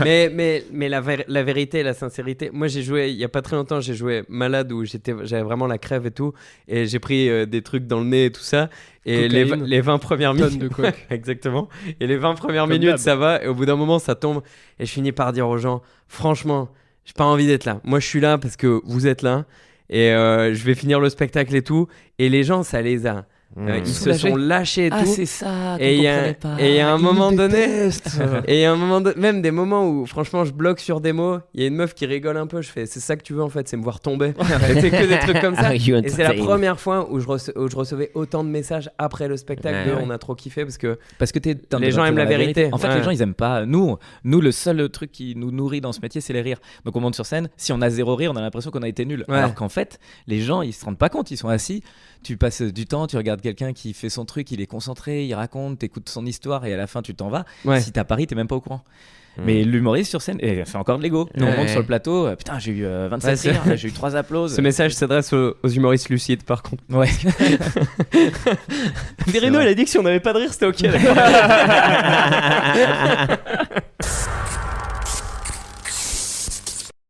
Mais la vérité, la sincérité. Moi j'ai joué il y a pas très longtemps, j'ai joué Malade où j'avais vraiment la crève et tout, et j'ai pris des trucs dans le nez et tout ça. Et les 20 premières minutes de coke. Exactement. Et les 20 premières minutes ça va, et au bout d'un moment ça tombe, et je finis par dire aux gens franchement, j'ai pas envie d'être là. Moi je suis là parce que vous êtes là, et je vais finir le spectacle et tout, et les gens ça les a ils se sont lâchés et tout. C'est ça. Et il y a un moment donné, même des moments où franchement je bloque sur des mots, il y a une meuf qui rigole un peu, je fais c'est ça que tu veux en fait, c'est me voir tomber. Et c'est que des trucs comme ça. Et c'est la première fois où je recevais autant de messages après le spectacle on a trop kiffé parce que les gens aiment la vérité. En fait, les gens ils aiment pas nous, le seul truc qui nous nourrit dans ce métier c'est les rires. Donc on monte sur scène, si on a 0 rire, on a l'impression qu'on a été nul. Alors qu'en fait, les gens ils se rendent pas compte, ils sont assis, tu passes du temps, tu regardes regardes quelqu'un qui fait son truc, il est concentré, il raconte, t'écoutes son histoire et à la fin tu t'en vas. Ouais. Si t'as Paris, t'es même pas au courant. Mais l'humoriste sur scène, c'est encore de l'ego. Nous, on monte sur le plateau, putain, j'ai eu 27 rires, j'ai eu 3 applauses. Ce message s'adresse aux humoristes lucides, par contre. Ouais. Verino, il a dit que si on n'avait pas de rire, c'était ok.